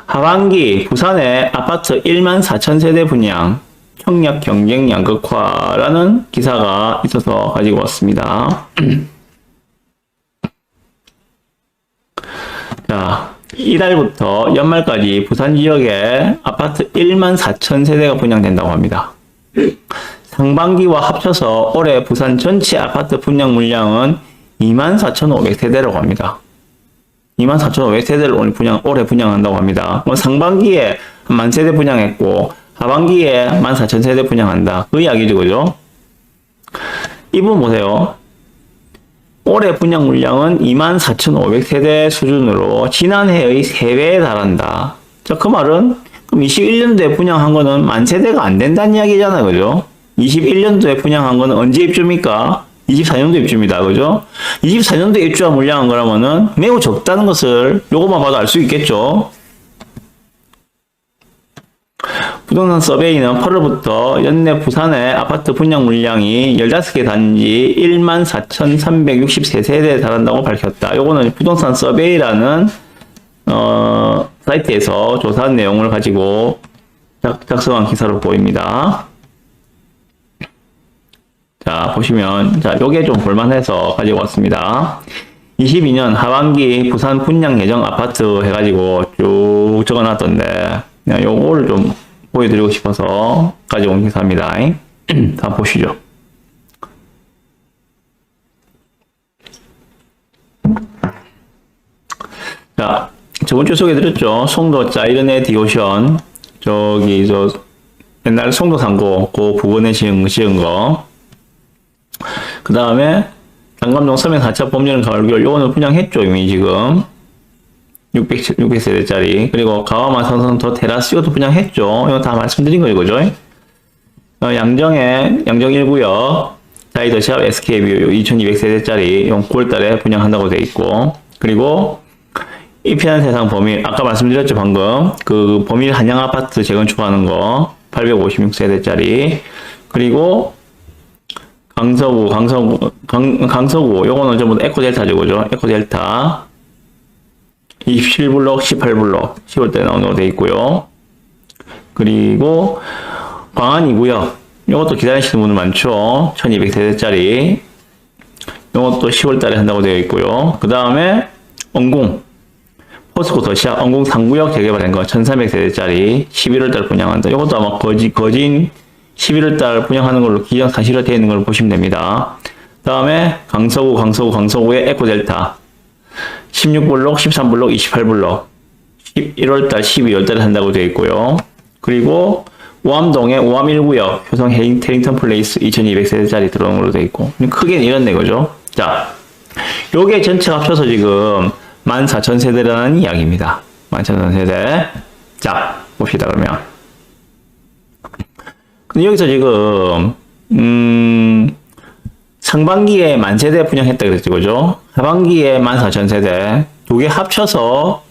하반기 부산의 아파트 1만 4천 세대 분양, 청약 경쟁 양극화라는 기사가 있어서 가지고 왔습니다. 자, 이달부터 연말까지 부산 지역에 아파트 1만 4천 세대가 분양된다고 합니다. 상반기와 합쳐서 올해 부산 전체 아파트 분양 물량은 24,500세대라고 합니다. 24,500세대를 올해 분양한다고 합니다. 상반기에 10,000세대 분양했고 하반기에 14,000세대 분양한다. 그 이야기죠, 그죠? 이 부분 보세요. 올해 분양 물량은 24,500세대 수준으로 지난해의 3배에 달한다. 자, 그 말은 그럼 21년도에 분양한 거는 10,000세대가 안 된다는 이야기잖아요, 그죠? 21년도에 분양한 거는 언제 입주입니까? 24년도 입주입니다, 그죠? 24년도에 입주한 물량한 거라면은 매우 적다는 것을 요것만 봐도 알 수 있겠죠? 부동산 서베이는 8월부터 연내 부산의 아파트 분양 물량이 15개 단지 14,363세대에 달한다고 밝혔다. 요거는 부동산 서베이라는 사이트에서 조사한 내용을 가지고 작성한 기사로 보입니다. 자, 보시면, 자, 요게 좀 볼만해서 가지고 왔습니다. 22년 하반기 부산 분양 예정 아파트 해가지고 쭉 적어놨던데, 요거를 좀 보여드리고 싶어서 가져온 기사입니다. 다 보시죠. 자, 저번 주 소개해드렸죠. 송도 자이르네 디오션. 저기, 옛날 송도 상고, 그 부근에 지은 거. 그 다음에 단감동 서면 4차 법률은 가을겨울 요거는 분양했죠 이미 지금 600세대짜리. 그리고 가와마 선성도 테라스 이것도 분양했죠. 이거 다 말씀드린 거예요, 그죠? 양정 1구역 자이더샵 SK뷰 2200세대짜리 9월달에 분양한다고 돼 있고, 그리고 이 피난 세상 범일 아까 말씀드렸죠 방금 그 범일 한양 아파트 재건축하는 거 856세대짜리. 그리고 강서구, 요거는 전부 에코델타죠, 그죠? 에코델타. 27블록, 18블록, 10월달에 나오는 거 돼 있고요. 그리고, 광안 2구역. 요것도 기다리시는 분들 많죠? 1200세대짜리. 요것도 10월달에 한다고 되어 있고요. 그 다음에, 언궁. 포스코 더시아, 언궁 3구역 재개발한 거, 1300세대짜리. 11월달 분양한다. 요것도 아마 거진 11월달 분양하는 걸로 기존 사실화 되어 있는 걸 보시면 됩니다. 다음에 강서구의 에코델타 16블록, 13블록, 28블록 11월달, 12월달에 한다고 되어 있고요. 그리고 오암동의 오암 1구역 효성 해링턴 플레이스 2200세대짜리 들어오는 걸로 되어 있고, 크게는 이렇네, 그죠? 자, 요게 전체 합쳐서 지금 14,000세대라는 이야기입니다. 14,000세대. 자, 봅시다, 그러면. 근데 여기서 지금 상반기에 10,000세대 분양했다 그랬죠, 그죠? 하반기에 14,000세대 두 개 합쳐서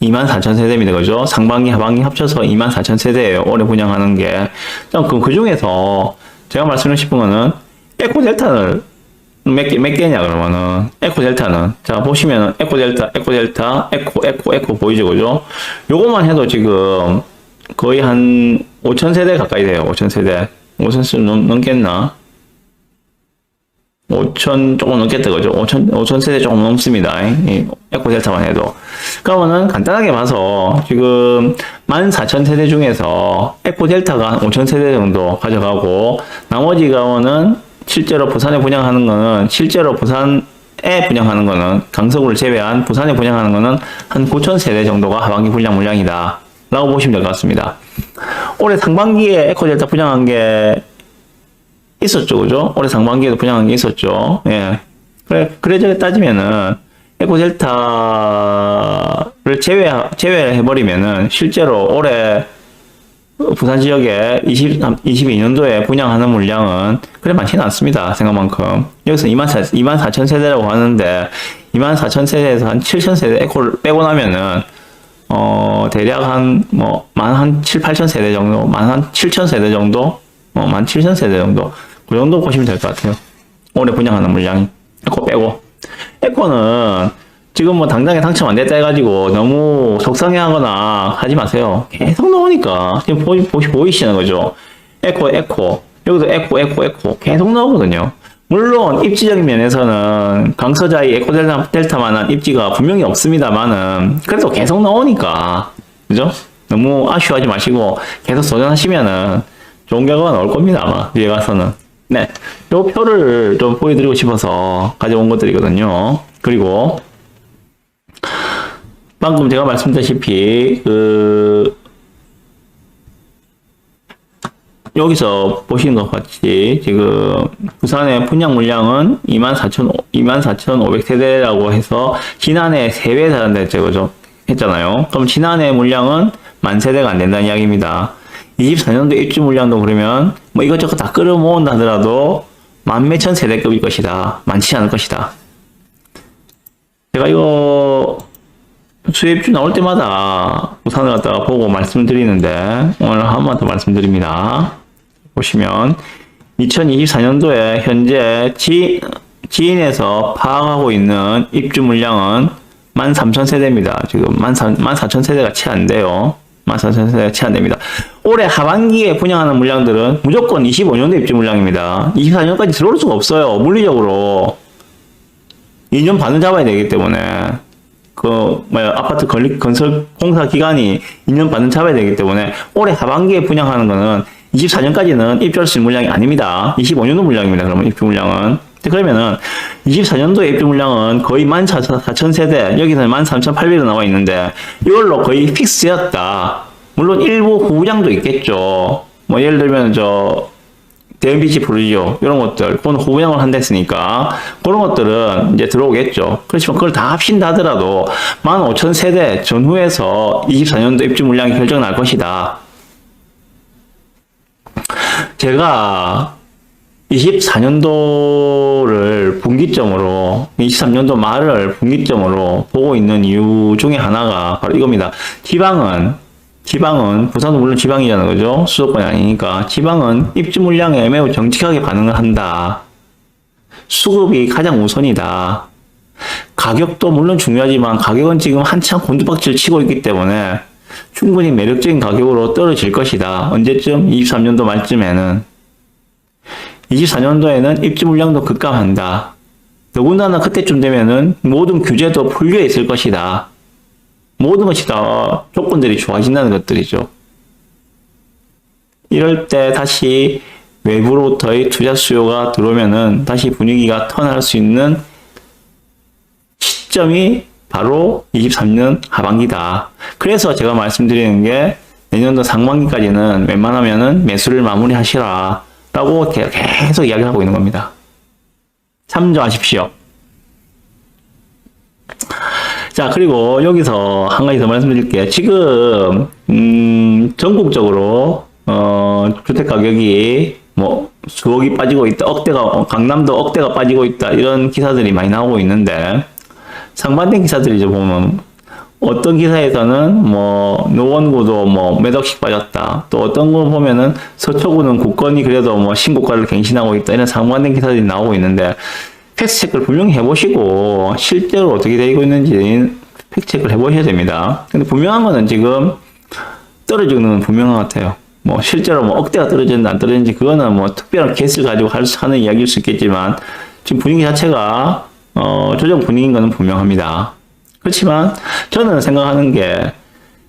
24,000세대입니다, 그죠? 상반기 하반기 합쳐서 24,000세대예요 올해 분양하는 게. 그럼 그 중에서 제가 말씀드리고 싶은 거는 에코델타를 몇 개냐 그러면은 에코델타는 자 보시면은 에코델타 에코 보이죠, 그죠? 요것만 해도 지금 거의 한 5,000세대 가까이 돼요. 5,000세대. 5,000세대 넘겠나? 5,000 조금 넘겠다, 그죠? 5,000세대 조금 넘습니다. 이 에코델타만 해도. 그러면은 간단하게 봐서 지금 14,000세대 중에서 에코델타가 한 5,000세대 정도 가져가고, 나머지 가면은 실제로 부산에 분양하는 거는, 강서구를 제외한 부산에 분양하는 거는 한 9,000세대 정도가 하반기 분양 물량이다 라고 보시면 될 것 같습니다. 올해 상반기에 에코델타 분양한 게 있었죠, 그죠? 올해 상반기에도 분양한 게 있었죠. 예. 그래 따지면은 에코델타를 제외해버리면은 실제로 올해 부산 지역에 22년도에 분양하는 물량은 그래 많지는 않습니다. 생각만큼. 여기서 24,000세대라고 하는데 24,000세대에서 한 7,000세대 에코를 빼고 나면은 대략 한 7,000세대 정도, 17,000세대 정도, 17,000세대 정도, 그 정도 보시면 될 것 같아요. 올해 분양하는 물량이. 에코 빼고. 에코는 지금 뭐 당장에 당첨 안 됐다 해가지고 너무 속상해하거나 하지 마세요. 계속 나오니까 지금 보이시는 거죠. 에코 여기도 에코 계속 나오거든요. 물론 입지적인 면에서는 강서자의 에코 델타만한 입지가 분명히 없습니다만은 그래도 계속 나오니까 그죠? 너무 아쉬워하지 마시고 계속 도전하시면은 좋은 결과가 나올 겁니다 아마 뒤에 가서는. 네, 요 표를 좀 보여드리고 싶어서 가져온 것들이거든요. 그리고 방금 제가 말씀드렸다시피 여기서 보시는 것 같이 지금 부산의 분양 물량은 24,500세대라고 해서 지난해 3배 달한다 했잖아요. 그럼 지난해 물량은 10,000세대가 안 된다는 이야기입니다. 24년도 입주 물량도 그러면 뭐 이것저것 다 끌어모은다 하더라도 10,000몇천 세대급일 것이다. 많지 않을 것이다. 제가 이거 수입주 나올 때마다 부산을 갖다가 보고 말씀드리는데 오늘 한 번 더 말씀드립니다. 보시면 2024년도에 현재 지인에서 파악하고 있는 입주 물량은 13,000세대입니다. 지금 14,000세대가 채 안 돼요. 14,000세대가 채 안 됩니다. 올해 하반기에 분양하는 물량들은 무조건 25년도 입주 물량입니다. 24년까지 들어올 수가 없어요. 물리적으로 2년 반을 잡아야 되기 때문에 아파트 건설 공사 기간이 2년 반을 잡아야 되기 때문에 올해 하반기에 분양하는 거는 24년까지는 입주할 수 있는 물량이 아닙니다. 25년도 물량입니다. 그러면 입주 물량은. 그러면은 24년도에 입주 물량은 거의 14,000세대, 여기서는 13,800이 나와 있는데 이걸로 거의 픽스되었다. 물론 일부 후분양도 있겠죠. 뭐 예를 들면 대은비치 프로지오 이런 것들, 그건 후분양을 한다 했으니까 그런 것들은 이제 들어오겠죠. 그렇지만 그걸 다 합친다 하더라도 15,000세대 전후에서 24년도 입주 물량이 결정 날 것이다. 제가 24년도를 분기점으로, 23년도 말을 분기점으로 보고 있는 이유 중에 하나가 바로 이겁니다. 지방은 부산은 물론 지방이잖아요, 그죠? 수도권이 아니니까 지방은 입주 물량에 매우 정직하게 반응을 한다. 수급이 가장 우선이다. 가격도 물론 중요하지만 가격은 지금 한참 곤두박질 치고 있기 때문에 충분히 매력적인 가격으로 떨어질 것이다. 언제쯤? 23년도 말쯤에는. 24년도에는 입주 물량도 급감한다. 더군다나 그때쯤 되면은 모든 규제도 풀려 있을 것이다. 모든 것이 다 조건들이 좋아진다는 것들이죠. 이럴 때 다시 외부로부터의 투자 수요가 들어오면은 다시 분위기가 턴할 수 있는 시점이 바로 23년 하반기다. 그래서 제가 말씀드리는 게 내년도 상반기까지는 웬만하면은 매수를 마무리하시라 라고 계속 이야기하고 있는 겁니다. 참조하십시오. 자, 그리고 여기서 한 가지 더 말씀드릴게요. 지금 전국적으로 주택 가격이 뭐 수억이 빠지고 있다, 강남도 억대가 빠지고 있다, 이런 기사들이 많이 나오고 있는데 상반된 기사들이 이제 보면 어떤 기사에서는 뭐 노원구도 뭐 몇 억씩 빠졌다, 또 어떤 거 보면은 서초구는 국건이 그래도 뭐 신고가를 갱신하고 있다, 이런 상반된 기사들이 나오고 있는데 팩트체크를 분명히 해보시고 실제로 어떻게 되고 있는지 팩트체크를 해보셔야 됩니다. 근데 분명한 거는 지금 떨어지는 건 분명한 것 같아요. 뭐 실제로 뭐 억대가 떨어지는지 안 떨어지는지 그거는 뭐 특별한 케이스를 가지고 하는 이야기일 수 있겠지만 지금 분위기 자체가 조정 분위기인 거는 분명합니다. 그렇지만 저는 생각하는 게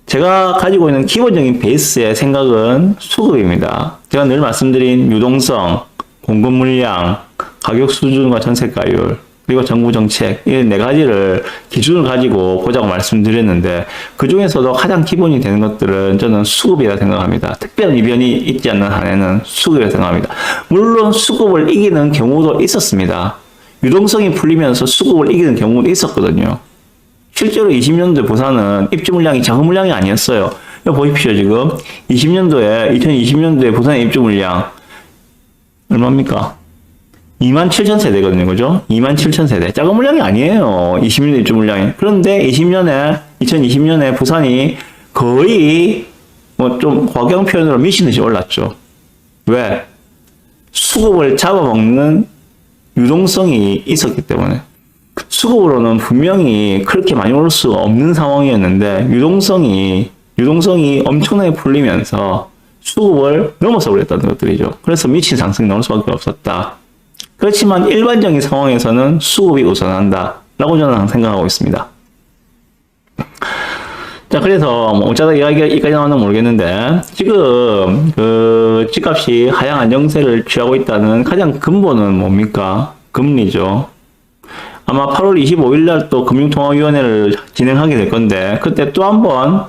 제가 가지고 있는 기본적인 베이스의 생각은 수급입니다. 제가 늘 말씀드린 유동성, 공급 물량, 가격 수준과 전세가율, 그리고 정부 정책, 이 네 가지를 기준을 가지고 보자고 말씀드렸는데 그 중에서도 가장 기본이 되는 것들은 저는 수급이라 생각합니다. 특별한 이변이 있지 않는 한에는 수급이라 생각합니다. 물론 수급을 이기는 경우도 있었습니다. 유동성이 풀리면서 수급을 이기는 경우도 있었거든요. 실제로 20년도에 부산은 입주 물량이 작은 물량이 아니었어요. 여기 보십시오. 지금 2020년도에 부산의 입주 물량 얼마입니까? 27,000세대거든요. 그죠? 27,000세대. 작은 물량이 아니에요. 20년도 입주 물량이. 그런데 2020년에 부산이 거의 뭐 좀 과경 표현으로 미친듯이 올랐죠. 왜? 수급을 잡아먹는 유동성이 있었기 때문에. 수급으로는 분명히 그렇게 많이 올 수가 없는 상황이었는데 유동성이 엄청나게 풀리면서 수급을 넘어서 버렸다는 것들이죠. 그래서 미친 상승이 나올 수밖에 없었다. 그렇지만 일반적인 상황에서는 수급이 우선한다 라고 저는 생각하고 있습니다. 자, 그래서 뭐 어쩌다 이야기가 여기까지 나왔나 모르겠는데 지금 그 집값이 하향 안정세를 취하고 있다는 가장 근본은 뭡니까? 금리죠. 아마 8월 25일 날 또 금융통화위원회를 진행하게 될 건데 그때 또 한 번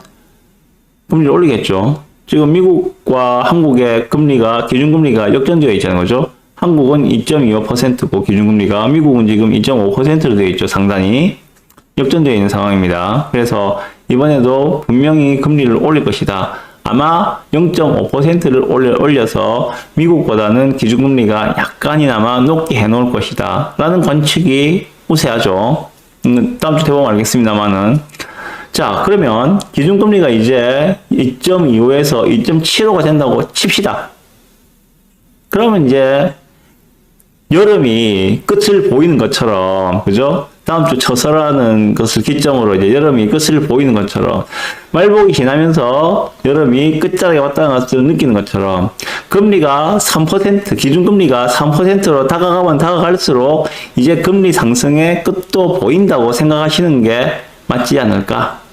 금리를 올리겠죠. 지금 미국과 한국의 금리가 기준금리가 역전되어 있잖아요. 그죠? 한국은 2.25%고 기준금리가 미국은 지금 2.5%로 되어 있죠. 상단이 역전되어 있는 상황입니다. 그래서 이번에도 분명히 금리를 올릴 것이다. 아마 0.5%를 올려서 미국보다는 기준금리가 약간이나마 높게 해놓을 것이다. 라는 관측이 우세하죠. 다음 주 대보면 알겠습니다만은. 자, 그러면 기준금리가 이제 2.25에서 2.75가 된다고 칩시다. 그러면 이제 여름이 끝을 보이는 것처럼, 그죠? 다음 주 처서라는 것을 기점으로 이제 여름이 끝을 보이는 것처럼, 말복이 지나면서 여름이 끝자락에 왔다는 것을 느끼는 것처럼, 금리가 3%, 기준금리가 3%로 다가가면 다가갈수록 이제 금리 상승의 끝도 보인다고 생각하시는 게 맞지 않을까?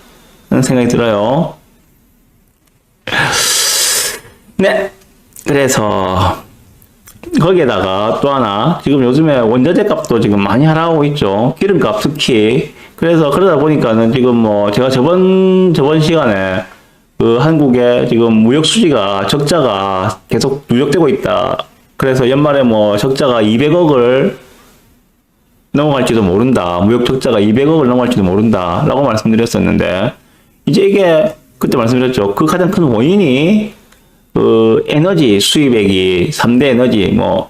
하는 생각이 들어요. 네. 그래서, 거기에다가 또 하나, 지금 요즘에 원자재 값도 지금 많이 하락하고 있죠. 기름값 특히. 그래서 그러다 보니까는 지금 뭐, 제가 저번 시간에 그 한국의 지금 무역 수지가 적자가 계속 누적되고 있다. 그래서 연말에 뭐 적자가 200억을 넘어갈지도 모른다. 무역 적자가 200억을 넘어갈지도 모른다. 라고 말씀드렸었는데, 이제 이게 그때 말씀드렸죠. 그 가장 큰 원인이 그 에너지 수입액이 3대 에너지 뭐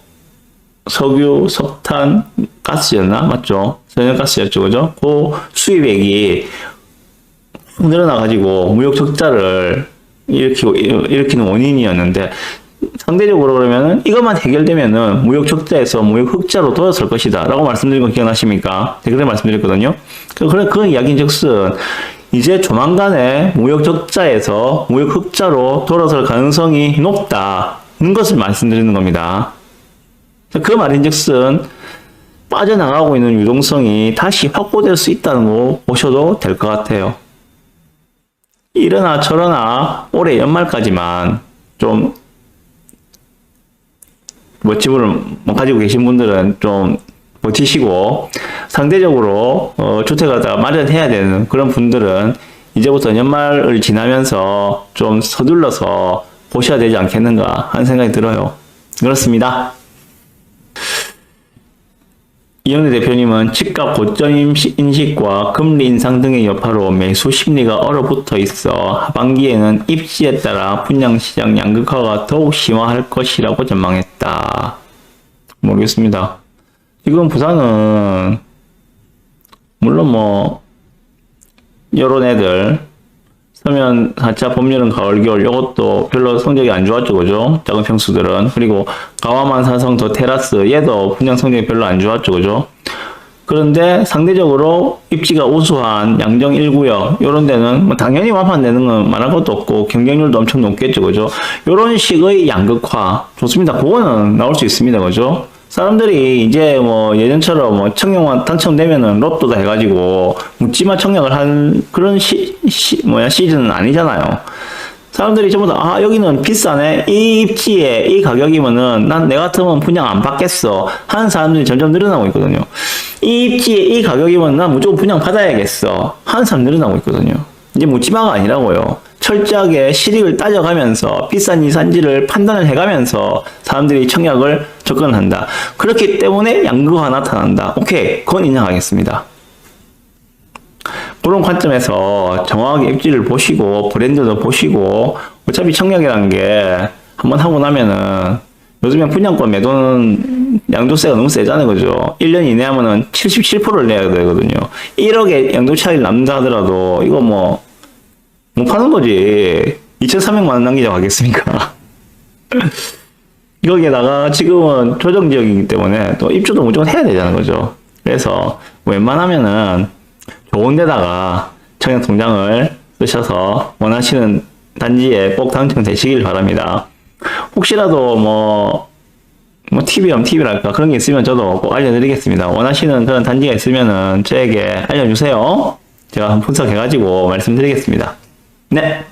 석유, 석탄, 가스였나? 맞죠? 천연가스였죠. 그죠? 그 수입액이 늘어나가지고 무역 적자를 일으키는 원인이었는데 상대적으로 그러면은 이것만 해결되면은 무역 적자에서 무역 흑자로 돌아설 것이다 라고 말씀드린 거 기억나십니까? 댓글에 말씀드렸거든요. 그런 이야기인 즉슨 이제 조만간에 무역 적자에서 무역 흑자로 돌아설 가능성이 높다는 것을 말씀드리는 겁니다. 그 말인 즉슨 빠져나가고 있는 유동성이 다시 확보될 수 있다는 거 보셔도 될 것 같아요. 이러나 저러나 올해 연말까지만 좀 집을 못 가지고 계신 분들은 좀 버티시고 상대적으로 주택을 다 마련해야 되는 그런 분들은 이제부터 연말을 지나면서 좀 서둘러서 보셔야 되지 않겠는가 하는 생각이 들어요. 그렇습니다. 이현우 대표님은 집값 고점 인식과 금리 인상 등의 여파로 매수 심리가 얼어붙어 있어 하반기에는 입지에 따라 분양시장 양극화가 더욱 심화할 것이라고 전망했다. 모르겠습니다. 지금 부산은 물론 뭐 요런 애들 서면 4차 봄, 여름, 가을, 겨울 요것도 별로 성적이 안 좋았죠. 그죠? 작은 평수들은. 그리고 가와만, 사성, 더 테라스 얘도 분양 성적이 별로 안 좋았죠. 그죠? 그런데 상대적으로 입지가 우수한 양정 1구역 요런 데는 뭐 당연히 완판되는 건 말할 것도 없고 경쟁률도 엄청 높겠죠. 그죠? 요런 식의 양극화 좋습니다. 그거는 나올 수 있습니다. 그죠? 사람들이 이제 뭐 예전처럼 뭐 청약만 당첨되면은 로또다 해가지고 묻지마 청약을 한 그런 시즌은 아니잖아요. 사람들이 전부 다 여기는 비싸네, 이 입지에 이 가격이면은 난 내 같으면 분양 안 받겠어 하는 사람들이 점점 늘어나고 있거든요. 이 입지에 이 가격이면 난 무조건 분양 받아야겠어 하는 사람 늘어나고 있거든요. 이제 묻지마가 아니라고요. 철저하게 실익을 따져가면서 비싼 이산지를 판단을 해가면서 사람들이 청약을 접근한다. 그렇기 때문에 양극화가 나타난다. 오케이, 그건 인정하겠습니다. 그런 관점에서 정확하게 입지를 보시고 브랜드도 보시고 어차피 청약이라는 게 한번 하고 나면은 요즘에 분양권 매도는 양도세가 너무 세잖아요. 그죠? 1년 이내 하면은 77%를 내야 되거든요. 1억의 양도 차이를 남는다 하더라도 이거 뭐 못 파는 거지. 2,300만 원 남기자고 하겠습니까? 여기에다가 지금은 조정 지역이기 때문에 또 입주도 무조건 해야 되잖아요. 그죠? 그래서 웬만하면은 좋은 데다가 청약 통장을 쓰셔서 원하시는 단지에 꼭 당첨되시길 바랍니다. 혹시라도 팁이라면 팁이랄까 그런 게 있으면 저도 꼭 알려드리겠습니다. 원하시는 그런 단지가 있으면은 저에게 알려주세요. 제가 한번 분석해가지고 말씀드리겠습니다. 네.